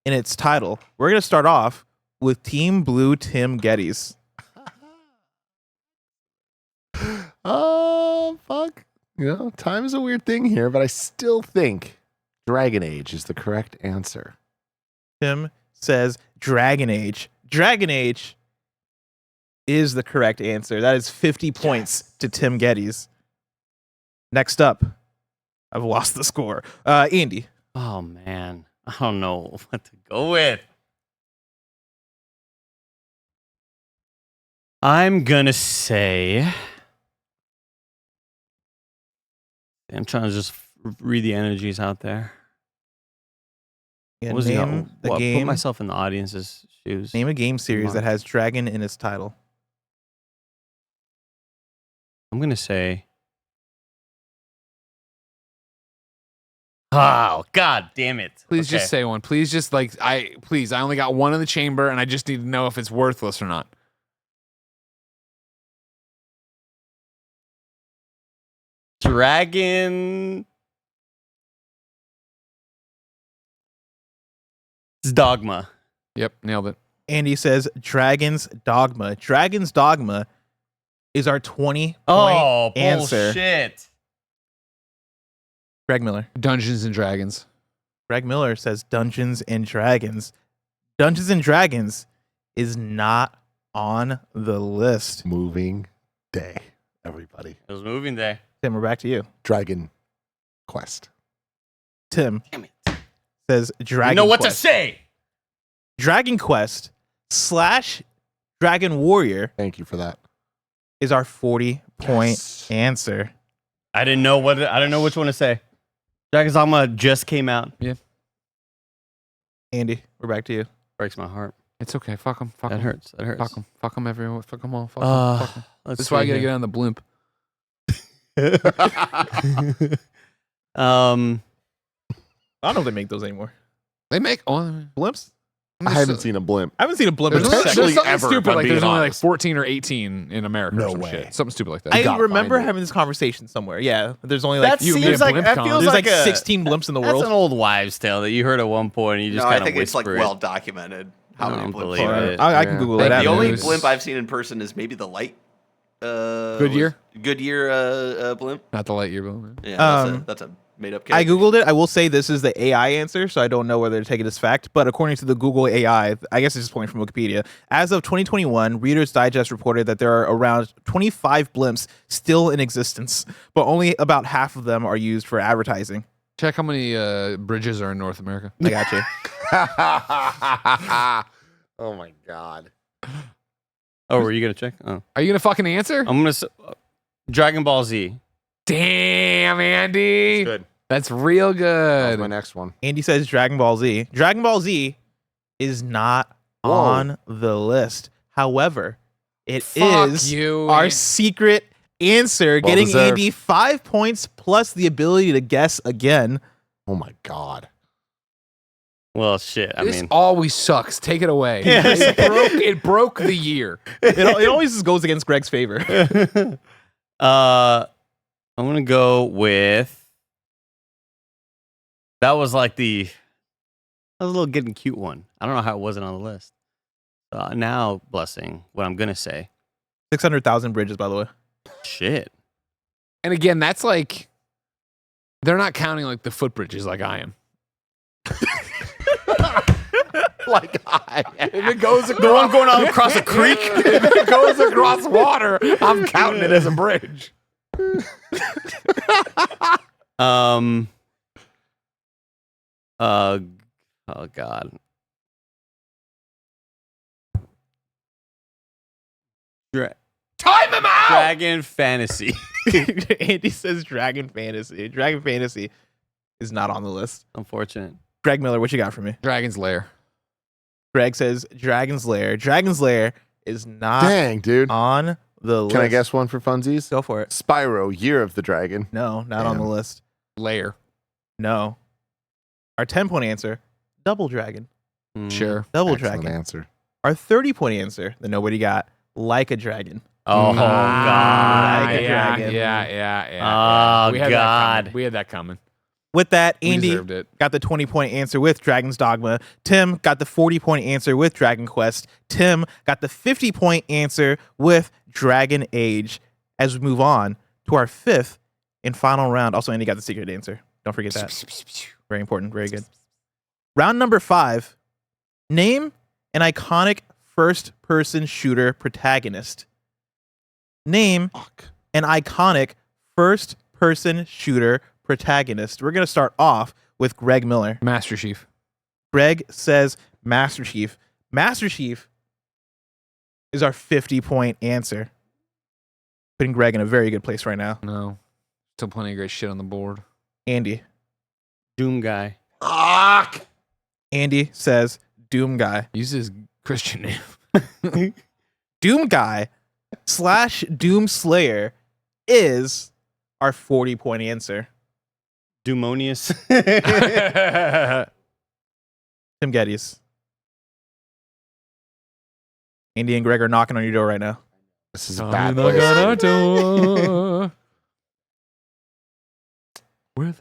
[SPEAKER 1] in its title. We're going to start off with Team Blue Tim Geddes.
[SPEAKER 3] Oh, fuck. You know, time is a weird thing here, but I still think Dragon Age is the correct answer.
[SPEAKER 1] Tim says Dragon Age. Dragon Age is the correct answer. That is 50 points to Tim Geddes. Next up, I've lost the score. Andy.
[SPEAKER 2] Oh, man. I don't know what to go with. I'm going to say... I'm trying to just read the energies out there.
[SPEAKER 1] Yeah,
[SPEAKER 2] What was
[SPEAKER 1] name the
[SPEAKER 2] Put
[SPEAKER 1] game.
[SPEAKER 2] myself in the audience's shoes.
[SPEAKER 1] Name a game series that has dragon in its title.
[SPEAKER 2] I'm going to say... Oh, God damn it.
[SPEAKER 4] Please
[SPEAKER 2] Okay.
[SPEAKER 4] just say one. Please just I only got one in the chamber and I just need to know if it's worthless or not.
[SPEAKER 2] Dragon... It's Dogma.
[SPEAKER 4] Yep, nailed it.
[SPEAKER 1] Andy says Dragon's Dogma. Dragon's Dogma is our 20-point
[SPEAKER 2] Oh,
[SPEAKER 1] answer.
[SPEAKER 2] bullshit.
[SPEAKER 1] Greg Miller.
[SPEAKER 4] Dungeons and Dragons.
[SPEAKER 1] Greg Miller says Dungeons and Dragons. Dungeons and Dragons is not on the list.
[SPEAKER 3] Moving day, everybody.
[SPEAKER 2] It was moving day.
[SPEAKER 1] Tim, we're back to you.
[SPEAKER 3] Dragon Quest.
[SPEAKER 1] Tim
[SPEAKER 2] Damn it.
[SPEAKER 1] says Dragon
[SPEAKER 2] You know what to
[SPEAKER 1] Quest.
[SPEAKER 2] say.
[SPEAKER 1] Dragon Quest / Dragon Warrior
[SPEAKER 3] Thank you for that.
[SPEAKER 1] is our 40-point
[SPEAKER 3] Yes.
[SPEAKER 1] answer.
[SPEAKER 2] I didn't know which one to say. Dragon's Dogma just came out.
[SPEAKER 1] Andy, we're back to you.
[SPEAKER 2] Breaks my heart.
[SPEAKER 4] It's okay. Fuck them. Fuck
[SPEAKER 2] That
[SPEAKER 4] them.
[SPEAKER 2] hurts. That hurts.
[SPEAKER 4] Fuck them. Fuck them everyone. Fuck them all. Fuck them. Fuck 'em.
[SPEAKER 2] Let's
[SPEAKER 4] That's why I
[SPEAKER 2] see
[SPEAKER 4] gotta
[SPEAKER 2] here.
[SPEAKER 4] get on the blimp.
[SPEAKER 1] I don't know if they make those anymore.
[SPEAKER 4] They make
[SPEAKER 1] Blimps?
[SPEAKER 3] I haven't seen a blimp.
[SPEAKER 1] I haven't seen a blimp in
[SPEAKER 4] There's,
[SPEAKER 1] a
[SPEAKER 4] there's
[SPEAKER 1] second.
[SPEAKER 3] Actually,
[SPEAKER 4] something
[SPEAKER 3] ever,
[SPEAKER 4] stupid
[SPEAKER 3] if I'm
[SPEAKER 4] like there's
[SPEAKER 3] being
[SPEAKER 4] only like
[SPEAKER 3] honest.
[SPEAKER 4] 14 or 18 in America.
[SPEAKER 3] No
[SPEAKER 4] or some
[SPEAKER 3] way.
[SPEAKER 4] shit. Something stupid like that.
[SPEAKER 1] I
[SPEAKER 3] gotta
[SPEAKER 1] remember
[SPEAKER 3] find it.
[SPEAKER 1] having this conversation somewhere. Yeah, there's only like
[SPEAKER 2] That
[SPEAKER 4] you
[SPEAKER 2] seems
[SPEAKER 4] made a
[SPEAKER 2] like
[SPEAKER 4] blimp
[SPEAKER 2] that
[SPEAKER 4] con.
[SPEAKER 2] feels
[SPEAKER 1] there's
[SPEAKER 2] like
[SPEAKER 1] like
[SPEAKER 2] a
[SPEAKER 1] 16 blimps in the
[SPEAKER 2] That's
[SPEAKER 1] world.
[SPEAKER 2] an old wives' tale that you heard at one point and you just
[SPEAKER 5] No,
[SPEAKER 2] kind
[SPEAKER 5] I
[SPEAKER 2] of
[SPEAKER 5] think it's like
[SPEAKER 2] whisper
[SPEAKER 5] well
[SPEAKER 2] it.
[SPEAKER 5] documented how
[SPEAKER 2] I
[SPEAKER 5] many
[SPEAKER 2] don't
[SPEAKER 5] blimps
[SPEAKER 2] believe
[SPEAKER 5] there are.
[SPEAKER 2] it.
[SPEAKER 1] I can
[SPEAKER 3] Yeah.
[SPEAKER 1] Google
[SPEAKER 4] Fake
[SPEAKER 1] it.
[SPEAKER 5] The
[SPEAKER 1] after
[SPEAKER 5] only
[SPEAKER 1] this.
[SPEAKER 5] blimp I've seen in person is maybe the light.
[SPEAKER 4] Goodyear?
[SPEAKER 5] Goodyear blimp.
[SPEAKER 4] Not the Lightyear blimp.
[SPEAKER 5] Yeah, that's a made up.
[SPEAKER 1] I googled it. I will say this is the AI answer, so I don't know whether to take it as fact. But according to the Google AI, I guess it's just pointing from Wikipedia. As of 2021, Reader's Digest reported that there are around 25 blimps still in existence, but only about half of them are used for advertising.
[SPEAKER 4] Check how many bridges are in North America.
[SPEAKER 1] I got you.
[SPEAKER 3] Oh my god.
[SPEAKER 2] Oh, were you gonna check? Oh,
[SPEAKER 4] Are you gonna fucking answer?
[SPEAKER 2] I'm gonna say Dragon Ball Z.
[SPEAKER 4] Damn, Andy.
[SPEAKER 3] Good.
[SPEAKER 4] That's real
[SPEAKER 3] That
[SPEAKER 4] good.
[SPEAKER 3] was my next one.
[SPEAKER 1] Andy says Dragon Ball Z. Dragon Ball Z is not
[SPEAKER 3] Whoa.
[SPEAKER 1] on the list. However, it
[SPEAKER 4] Fuck
[SPEAKER 1] is
[SPEAKER 4] you.
[SPEAKER 1] our secret answer,
[SPEAKER 3] Well
[SPEAKER 1] getting
[SPEAKER 3] deserved.
[SPEAKER 1] Andy 5 points plus the ability to guess again.
[SPEAKER 3] Oh my god.
[SPEAKER 2] Well, shit. I
[SPEAKER 4] This
[SPEAKER 2] mean,
[SPEAKER 4] always sucks. Take it away.
[SPEAKER 2] Yeah.
[SPEAKER 4] It broke the year.
[SPEAKER 1] It always just goes against Greg's favor.
[SPEAKER 2] I'm gonna go with. That was a little getting cute one. I don't know how it wasn't on the list. Now, blessing. What I'm gonna say.
[SPEAKER 1] 600,000 bridges, by the way.
[SPEAKER 2] Shit.
[SPEAKER 4] And again, that's like they're not counting like the footbridges like I am.
[SPEAKER 3] Like,
[SPEAKER 4] If it goes
[SPEAKER 2] The one
[SPEAKER 4] across,
[SPEAKER 2] going on across a creek.
[SPEAKER 4] if it goes across water, I'm counting it as a bridge.
[SPEAKER 2] Oh God.
[SPEAKER 4] Time him out.
[SPEAKER 2] Dragon Fantasy.
[SPEAKER 1] Andy says Dragon Fantasy. Dragon Fantasy is not on the list.
[SPEAKER 2] Unfortunate.
[SPEAKER 1] Greg Miller, what you got for me?
[SPEAKER 4] Dragon's Lair.
[SPEAKER 1] Greg says Dragon's Lair. Dragon's Lair is not
[SPEAKER 3] dang, dude.
[SPEAKER 1] on the list.
[SPEAKER 3] Can I guess one for funsies?
[SPEAKER 1] Go for it.
[SPEAKER 3] Spyro, Year of the Dragon.
[SPEAKER 1] No, not on the
[SPEAKER 3] Damn.
[SPEAKER 1] list.
[SPEAKER 4] Lair.
[SPEAKER 1] No. Our 10-point answer, Double Dragon.
[SPEAKER 4] Sure.
[SPEAKER 1] Double
[SPEAKER 3] Excellent
[SPEAKER 1] Dragon.
[SPEAKER 3] answer.
[SPEAKER 1] Our 30-point answer that nobody got, Like a Dragon.
[SPEAKER 2] Oh God.
[SPEAKER 1] Like a
[SPEAKER 4] yeah,
[SPEAKER 1] dragon.
[SPEAKER 4] yeah.
[SPEAKER 2] Oh,
[SPEAKER 4] We had
[SPEAKER 2] God.
[SPEAKER 4] That coming. We had that coming.
[SPEAKER 1] With that,
[SPEAKER 4] We
[SPEAKER 1] Andy
[SPEAKER 4] deserved it.
[SPEAKER 1] got the 20-point answer with Dragon's Dogma. Tim got the 40-point answer with Dragon Quest. Tim got the 50-point answer with Dragon Age. As we move on to our 5th and final round. Also, Andy got the secret answer. Don't forget that. Very important. Very good. Round number 5. Name an iconic first-person shooter protagonist. Name an iconic first-person shooter protagonist. We're going to start off with Greg Miller.
[SPEAKER 4] Master Chief.
[SPEAKER 1] Greg says Master Chief. Master Chief is our 50-point answer. Putting Greg in a very good place right now.
[SPEAKER 4] No. Still plenty of great shit on the board.
[SPEAKER 1] Andy.
[SPEAKER 2] Doom guy.
[SPEAKER 1] Andy says Doom Guy.
[SPEAKER 4] Use his Christian name.
[SPEAKER 1] Doom Guy / Doom Slayer is our 40-point answer.
[SPEAKER 2] Doomonius.
[SPEAKER 1] Tim Geddes. Andy and Greg are knocking on your door right now.
[SPEAKER 3] This is a bad place.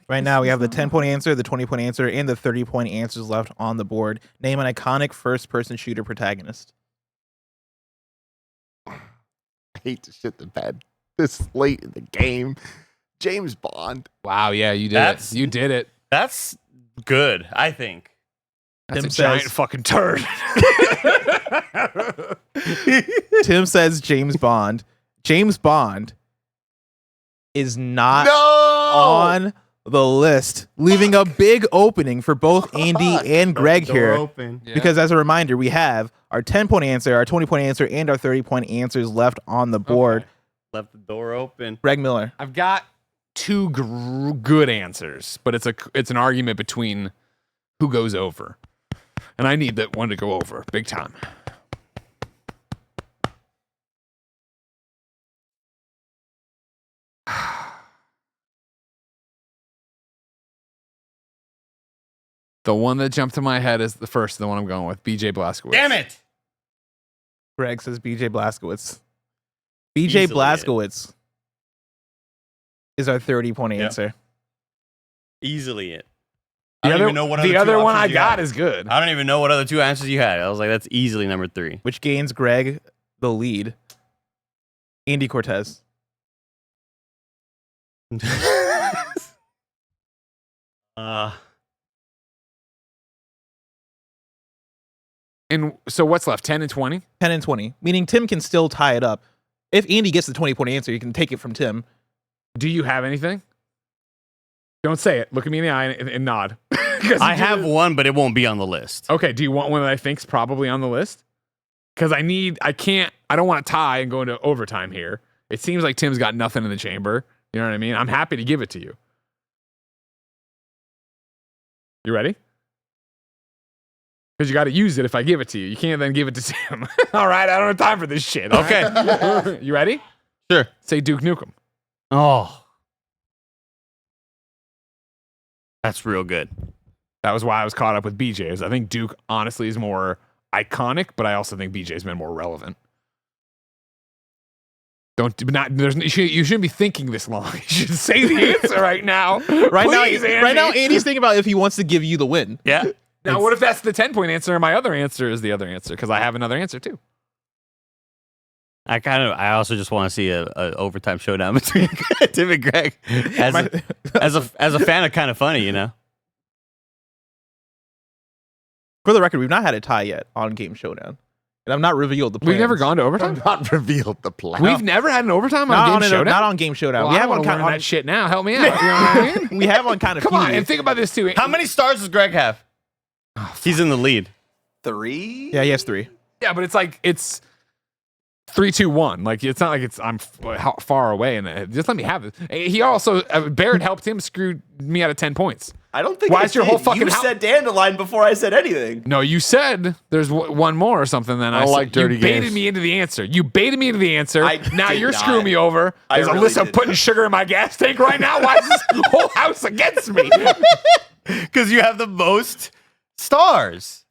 [SPEAKER 1] Right now, we have the 10-point answer, the 20-point answer, and the 30-point answers left on the board. Name an iconic first-person shooter protagonist.
[SPEAKER 3] I hate to shit the bed this late in the game. James Bond.
[SPEAKER 4] Wow, yeah, you did
[SPEAKER 2] That's-
[SPEAKER 4] it. You did it.
[SPEAKER 2] That's good, I think.
[SPEAKER 4] That's
[SPEAKER 1] Tim
[SPEAKER 4] a giant
[SPEAKER 1] says-
[SPEAKER 4] fucking turd.
[SPEAKER 1] Tim says James Bond. James Bond is not
[SPEAKER 3] No!
[SPEAKER 1] on the list, leaving a big opening for both Andy and Greg
[SPEAKER 2] Door
[SPEAKER 1] here.
[SPEAKER 2] open.
[SPEAKER 1] Because as a reminder, we have our 10-point answer, our 20-point answer, and our 30-point answers left on the board.
[SPEAKER 4] Okay.
[SPEAKER 2] Left the door open.
[SPEAKER 1] Greg Miller.
[SPEAKER 4] I've got two good answers, but it's an argument between who goes over. And I need that one to go over big time. The one that jumped to my head is the one I'm going with, BJ Blazkowicz.
[SPEAKER 2] Damn it!
[SPEAKER 1] Greg says BJ Blazkowicz. BJ
[SPEAKER 2] Easily it.
[SPEAKER 1] Blazkowicz is our 30-point
[SPEAKER 2] Yep.
[SPEAKER 1] answer.
[SPEAKER 2] Easily it.
[SPEAKER 4] The
[SPEAKER 2] I don't
[SPEAKER 4] other,
[SPEAKER 2] even know what
[SPEAKER 4] the
[SPEAKER 2] other two
[SPEAKER 4] other one I
[SPEAKER 2] options you
[SPEAKER 4] got
[SPEAKER 2] had.
[SPEAKER 4] is good.
[SPEAKER 2] I don't even know what other two answers you had. I was like, that's easily number 3.
[SPEAKER 1] Which gains Greg the lead. Andy Cortez.
[SPEAKER 4] And so what's left? 10 and 20?
[SPEAKER 1] 10 and 20, meaning Tim can still tie it up. If Andy gets the 20-point answer, you can take it from Tim.
[SPEAKER 4] Do you have anything? Don't say it. Look at me in the eye and nod.
[SPEAKER 2] I have one, but it won't be on the list.
[SPEAKER 4] Okay, do you want one that I think's probably on the list? Because I don't want to tie and go into overtime here. It seems like Tim's got nothing in the chamber. You know what I mean? I'm happy to give it to you. You ready? Because you got to use it if I give it to you. You can't then give it to Tim. All right, I don't have time for this shit.
[SPEAKER 2] Okay.
[SPEAKER 4] You ready?
[SPEAKER 2] Sure.
[SPEAKER 4] Say Duke Nukem.
[SPEAKER 2] Oh. That's real good.
[SPEAKER 4] That was why I was caught up with BJ's. I think Duke honestly is more iconic, but I also think BJ's been more relevant. You shouldn't be thinking this long. You should say the answer right now.
[SPEAKER 1] Right
[SPEAKER 4] Please,
[SPEAKER 1] now,
[SPEAKER 4] Andy.
[SPEAKER 1] right now, Andy's thinking about if he wants to give you the win.
[SPEAKER 2] Yeah.
[SPEAKER 4] Now, what if that's the 10-point answer and my other answer is the other answer? Because I have another answer too.
[SPEAKER 2] I also just want to see a overtime showdown between Tim and Greg. As a fan of kind of funny, you know.
[SPEAKER 1] For the record, we've not had a tie yet on Game Showdown. And I've not revealed the plans.
[SPEAKER 4] We've never gone to overtime.
[SPEAKER 3] Not revealed the plan.
[SPEAKER 4] We've never had an overtime
[SPEAKER 1] not
[SPEAKER 4] on Game Showdown.
[SPEAKER 1] Not on Game Showdown.
[SPEAKER 4] Well,
[SPEAKER 1] We
[SPEAKER 4] I
[SPEAKER 1] have
[SPEAKER 4] want
[SPEAKER 1] on
[SPEAKER 4] to learn
[SPEAKER 1] kind
[SPEAKER 4] that shit now. Help me out. You know what I mean?
[SPEAKER 1] We have on kind of.
[SPEAKER 4] Come on,
[SPEAKER 1] feud.
[SPEAKER 4] and think about this too.
[SPEAKER 2] How many stars does Greg have? He's in the lead.
[SPEAKER 5] 3?
[SPEAKER 1] Yeah, he has 3.
[SPEAKER 4] Yeah, but it's like it's 3, 2, 1. Like it's not like I'm far away, and just let me have it. He also Barrett helped him screw me out of 10 points.
[SPEAKER 5] I don't think.
[SPEAKER 4] Why
[SPEAKER 5] I
[SPEAKER 4] is your
[SPEAKER 5] did.
[SPEAKER 4] whole fucking
[SPEAKER 5] You said Dandelion before I said anything.
[SPEAKER 4] No, you said there's one more or something. Then I
[SPEAKER 3] don't
[SPEAKER 4] said,
[SPEAKER 3] like dirty
[SPEAKER 4] you baited
[SPEAKER 3] games.
[SPEAKER 4] me into the answer. You baited me into the answer.
[SPEAKER 5] I
[SPEAKER 4] Now
[SPEAKER 5] did
[SPEAKER 4] you're
[SPEAKER 5] not.
[SPEAKER 4] screwing me over.
[SPEAKER 5] I
[SPEAKER 4] There's
[SPEAKER 5] really
[SPEAKER 4] Alyssa
[SPEAKER 5] did
[SPEAKER 4] putting
[SPEAKER 5] not.
[SPEAKER 4] sugar in my gas tank right now. Why is this whole house against me?
[SPEAKER 2] Because you have the most stars.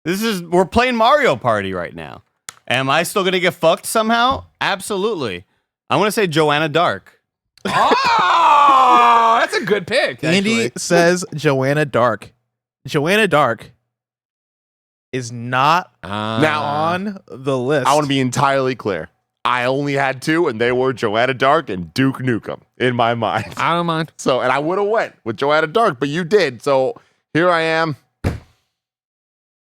[SPEAKER 2] We're playing Mario Party right now. Am I still gonna get fucked somehow? Absolutely. I want to say Joanna Dark.
[SPEAKER 4] Oh, that's a good pick.
[SPEAKER 1] Andy says Joanna Dark. Joanna Dark is not
[SPEAKER 3] Now,
[SPEAKER 1] on the list.
[SPEAKER 3] I want to be entirely clear. I only had 2, and they were Joanna Dark and Duke Nukem in my mind.
[SPEAKER 4] I don't mind.
[SPEAKER 3] So, and I would have went with Joanna Dark, but you did. So here I am.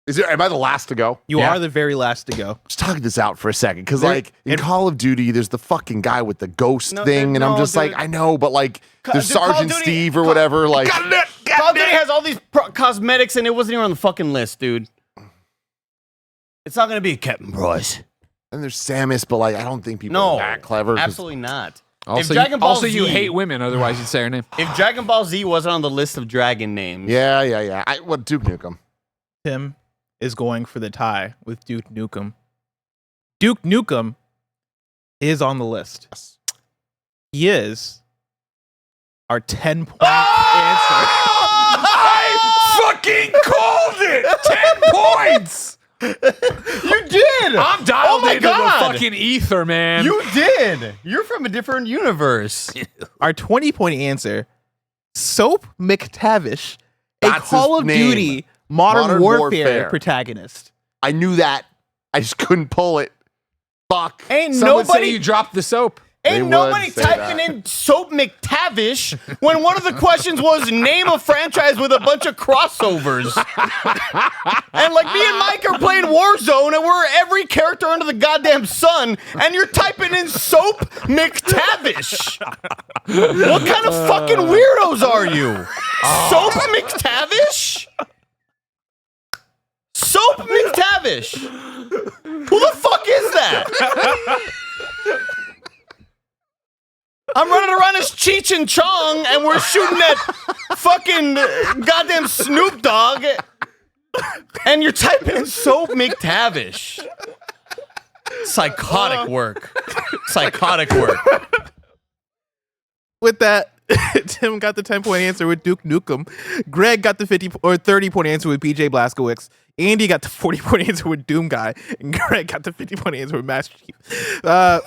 [SPEAKER 3] Am I the last to go?
[SPEAKER 1] You
[SPEAKER 4] Yeah.
[SPEAKER 1] are the very last to go.
[SPEAKER 3] Just talking this out for a second, because like in Call of Duty, there's the fucking guy with the ghost thing, and I'm
[SPEAKER 2] no,
[SPEAKER 3] just
[SPEAKER 2] dude.
[SPEAKER 3] like, I know, but like, there's
[SPEAKER 2] Dude, Call of
[SPEAKER 3] Sergeant
[SPEAKER 2] Duty-
[SPEAKER 3] Steve or whatever. Like,
[SPEAKER 2] Call of Duty has all these cosmetics, and it wasn't even on the fucking list, dude. It's not gonna be Captain Bryce.
[SPEAKER 3] and there's Samus, but like, I don't think people
[SPEAKER 2] No,
[SPEAKER 3] are that clever. 'cause
[SPEAKER 2] absolutely not.
[SPEAKER 4] Also,
[SPEAKER 2] Dragon Ball
[SPEAKER 4] you
[SPEAKER 2] Z-
[SPEAKER 4] hate women, otherwise you'd say her name.
[SPEAKER 2] If Dragon Ball Z wasn't on the list of dragon names,
[SPEAKER 3] Yeah. What Duke Nukem?
[SPEAKER 1] Tim is going for the tie with Duke Nukem. Duke Nukem is on the list.
[SPEAKER 3] Yes.
[SPEAKER 1] He is our 10-point answer.
[SPEAKER 4] I fucking called it! 10 points!
[SPEAKER 2] you did.
[SPEAKER 4] I'm dialed
[SPEAKER 2] Oh my
[SPEAKER 4] into
[SPEAKER 2] God.
[SPEAKER 4] the fucking ether, man.
[SPEAKER 2] You did. You're from a different universe.
[SPEAKER 1] Our 20-point answer, Soap McTavish, a
[SPEAKER 3] That's
[SPEAKER 1] Call
[SPEAKER 3] his
[SPEAKER 1] of
[SPEAKER 3] name.
[SPEAKER 1] Duty Modern Warfare protagonist.
[SPEAKER 3] I knew that. I just couldn't pull it. Fuck.
[SPEAKER 2] Ain't
[SPEAKER 4] Some would say
[SPEAKER 2] nobody
[SPEAKER 4] you dropped the soap.
[SPEAKER 3] They
[SPEAKER 2] Ain't
[SPEAKER 3] would
[SPEAKER 2] nobody
[SPEAKER 3] say
[SPEAKER 2] typing
[SPEAKER 3] that.
[SPEAKER 2] in Soap McTavish when one of the questions was name a franchise with a bunch of crossovers. And like me and Mike are playing Warzone and we're every character under the goddamn sun and you're typing in Soap McTavish. What kind of fucking weirdos are you? Soap McTavish? Soap McTavish. Who the fuck is that? I'm running around as Cheech and Chong, and we're shooting at fucking goddamn Snoop Dogg, and you're typing in Soap McTavish. Psychotic work. Psychotic work.
[SPEAKER 1] With that, Tim got the 10-point answer with Duke Nukem. Greg got the 50 or 30-point answer with PJ Blazkowicz. Andy got the 40-point answer with Doom Guy, and Greg got the 50-point answer with Master Chief.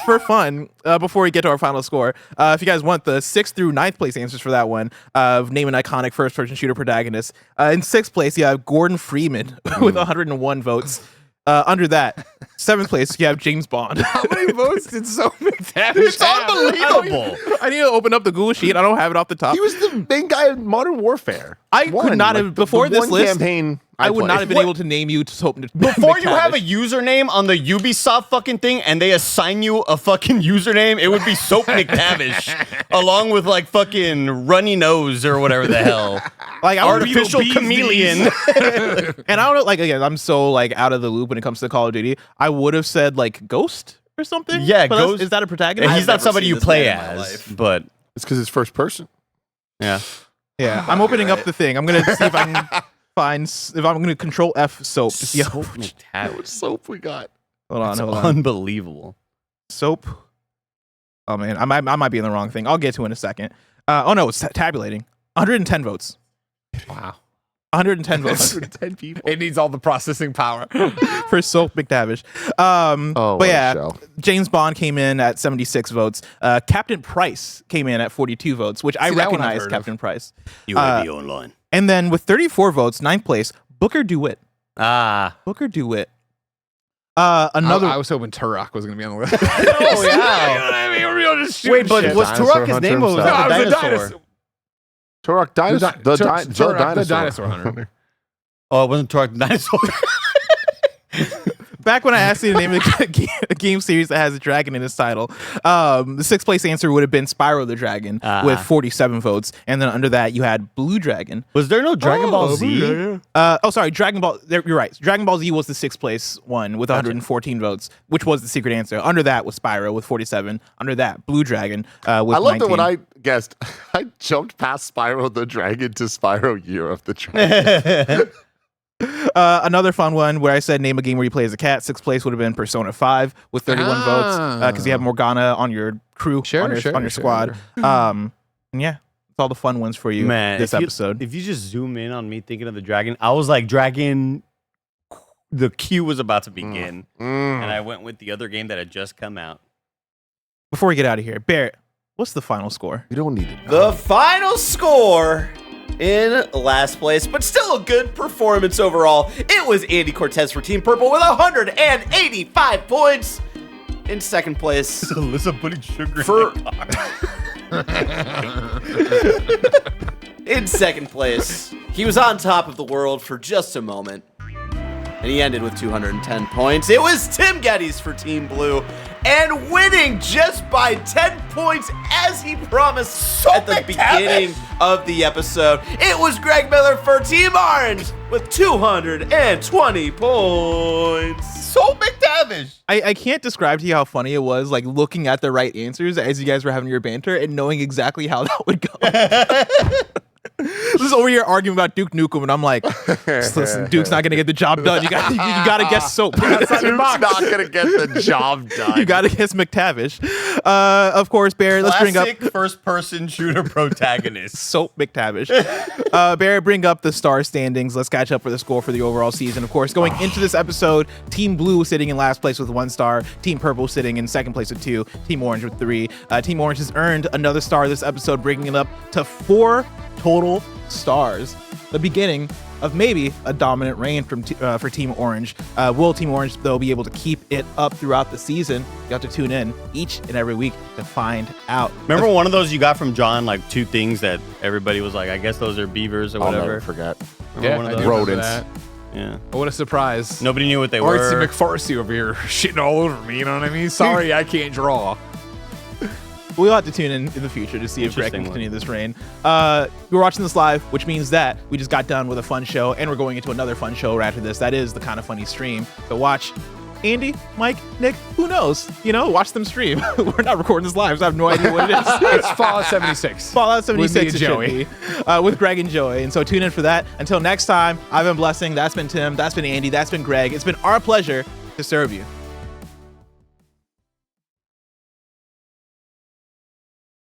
[SPEAKER 1] For fun, before we get to our final score, if you guys want the 6th through 9th place answers for that one, name an iconic first-person shooter protagonist. In 6th place, you have Gordon Freeman with 101 votes. Under that, 7th place, you have James Bond.
[SPEAKER 4] How many votes did Soap McTavish
[SPEAKER 2] It's
[SPEAKER 4] have?
[SPEAKER 2] unbelievable.
[SPEAKER 1] I need to open up the Google sheet. I don't have it off the top.
[SPEAKER 3] He was the main guy in Modern Warfare.
[SPEAKER 1] I could not have- before
[SPEAKER 3] the
[SPEAKER 1] this
[SPEAKER 3] one
[SPEAKER 1] list,
[SPEAKER 3] campaign
[SPEAKER 1] I would
[SPEAKER 3] played.
[SPEAKER 1] not have been able to name you Soap
[SPEAKER 2] Before you have a username on the Ubisoft fucking thing and they assign you a fucking username, it would be Soap McTavish, along with like fucking Runny Nose or whatever the hell.
[SPEAKER 1] like I would be
[SPEAKER 2] Artificial chameleon.
[SPEAKER 1] And I don't know, like again, I'm so like out of the loop when it comes to Call of Duty. I would have said like Ghost or something.
[SPEAKER 2] Yeah,
[SPEAKER 1] But that's-
[SPEAKER 2] Ghost-
[SPEAKER 1] Is that a protagonist?
[SPEAKER 2] He's
[SPEAKER 5] I've
[SPEAKER 2] not
[SPEAKER 5] never
[SPEAKER 2] somebody
[SPEAKER 5] seen
[SPEAKER 2] you
[SPEAKER 5] this
[SPEAKER 2] play
[SPEAKER 5] man in my
[SPEAKER 2] as,
[SPEAKER 5] life.
[SPEAKER 2] but
[SPEAKER 3] It's because it's first person.
[SPEAKER 2] yeah.
[SPEAKER 1] Yeah, I'm opening up the thing. I'm gonna see if I can find. If I'm gonna Control F Soap to see how.
[SPEAKER 2] Soap
[SPEAKER 3] What
[SPEAKER 2] McTavish.
[SPEAKER 3] soap we got?
[SPEAKER 1] Hold on,
[SPEAKER 2] That's
[SPEAKER 1] hold on.
[SPEAKER 2] unbelievable.
[SPEAKER 1] Soap. Oh man, I might be in the wrong thing. I'll get to it in a second. Oh no, it's tabulating. 110 votes.
[SPEAKER 4] Wow.
[SPEAKER 1] 110 votes
[SPEAKER 3] 110 people.
[SPEAKER 4] It needs all the processing power.
[SPEAKER 1] for Soap McTavish.
[SPEAKER 3] Oh,
[SPEAKER 1] But
[SPEAKER 3] what a
[SPEAKER 1] yeah,
[SPEAKER 3] show.
[SPEAKER 1] James Bond came in at 76 votes. Captain Price came in at 42 votes, which I
[SPEAKER 4] See, that one I've
[SPEAKER 1] recognize.
[SPEAKER 4] heard of.
[SPEAKER 1] Captain Price.
[SPEAKER 2] UAV online.
[SPEAKER 1] And then with 34 votes, 9th place, Booker DeWitt.
[SPEAKER 2] Ah.
[SPEAKER 1] Booker DeWitt. Another.
[SPEAKER 4] I was hoping Turok was going to be on the list.
[SPEAKER 2] Oh,
[SPEAKER 4] You know
[SPEAKER 2] yeah.
[SPEAKER 4] what I mean? We're real just shooting
[SPEAKER 2] Wait, but
[SPEAKER 4] shit.
[SPEAKER 2] was
[SPEAKER 3] Dinosaur
[SPEAKER 2] Turok his
[SPEAKER 3] hunter
[SPEAKER 2] name or was
[SPEAKER 3] himself.
[SPEAKER 2] that
[SPEAKER 4] No,
[SPEAKER 2] the
[SPEAKER 4] it was a
[SPEAKER 2] dinosaur?
[SPEAKER 4] dinosaur.
[SPEAKER 3] Turok dinosaur.
[SPEAKER 4] Turok, the dinosaur hunter.
[SPEAKER 2] Oh, it wasn't Torque the Dinosaur.
[SPEAKER 1] Back when I asked you to name a game series that has a dragon in its title, the sixth place answer would have been Spyro the Dragon with 47 votes. And then under that, you had Blue Dragon.
[SPEAKER 2] Was there no Dragon Ball Z?
[SPEAKER 1] Sorry, Dragon Ball. You're right. Dragon Ball Z was the sixth place one with 114 votes, which was the secret answer. Under that was Spyro with 47. Under that, Blue Dragon with 19.
[SPEAKER 3] I love that when I guessed, I jumped past Spyro the Dragon to Spyro Year of the Dragon.
[SPEAKER 1] Another fun one where I said name a game where you play as a cat. Sixth place would have been Persona 5 with 31 votes because you have Morgana on your crew, on your squad. And yeah, it's all the fun ones for you this episode.
[SPEAKER 2] If you just zoom in on me thinking of the dragon, I was like, Dragon, the queue was about to begin. And I went with the other game that had just come out.
[SPEAKER 1] Before we get out of here, Barrett, what's the final score?
[SPEAKER 3] You don't need it.
[SPEAKER 5] The final score in last place, but still a good performance overall. It was Andy Cortez for Team Purple with 185 points. In second place,
[SPEAKER 2] Alyssa putting sugar
[SPEAKER 5] for
[SPEAKER 2] in the car.
[SPEAKER 5] in second place, he was on top of the world for just a moment, and he ended with 210 points. It was Tim Geddes for Team Blue, and winning just by 10 points as he promised at the beginning of the episode. It was Greg Miller for Team Orange with 220 points.
[SPEAKER 2] So McTavish.
[SPEAKER 1] I can't describe to you how funny it was, like looking at the right answers as you guys were having your banter and knowing exactly how that would go. This is over here arguing about Duke Nukem, and I'm like, listen, Duke's not gonna get the job done. You gotta guess Soap.
[SPEAKER 3] Duke's not gonna get the job done.
[SPEAKER 1] You gotta guess McTavish. Of course, Barrett. Let's bring up
[SPEAKER 2] first-person shooter protagonist.
[SPEAKER 1] Soap McTavish. Barrett, bring up the star standings. Let's catch up for the score for the overall season. Of course, going into this episode, Team Blue was sitting in last place with 1 star. Team Purple sitting in second place with 2. Team Orange with 3. Team Orange has earned another star this episode, bringing it up to 4 total stars. The beginning of maybe a dominant reign for Team Orange. Will Team Orange, though, be able to keep it up throughout the season? You have to tune in each and every week to find out.
[SPEAKER 2] Remember one of those you got from John, like 2 things that everybody was like, I guess those are beavers or whatever.
[SPEAKER 3] I'll never forget.
[SPEAKER 4] Yeah,
[SPEAKER 2] one of
[SPEAKER 4] I
[SPEAKER 2] those?
[SPEAKER 4] do remember
[SPEAKER 3] Rodents.
[SPEAKER 4] that.
[SPEAKER 2] Yeah.
[SPEAKER 4] What a surprise.
[SPEAKER 2] Nobody knew what they
[SPEAKER 4] Artsy
[SPEAKER 2] were.
[SPEAKER 4] McFarcy over here shitting all over me, you know what I mean? Sorry, I can't draw.
[SPEAKER 1] We'll have to tune in the future to see if Greg can continue this reign. You're watching this live, which means that we just got done with a fun show, and we're going into another fun show right after this. That is the Kind of Funny stream. So watch Andy, Mike, Nick, who knows? You know, watch them stream. We're not recording this live, so I have no idea what it is.
[SPEAKER 4] It's Fallout 76.
[SPEAKER 1] Fallout 76
[SPEAKER 4] With me and
[SPEAKER 1] it should be, with Greg and Joey. And so tune in for that. Until next time, I've been Blessing. That's been Tim. That's been Andy. That's been Greg. It's been our pleasure to serve you.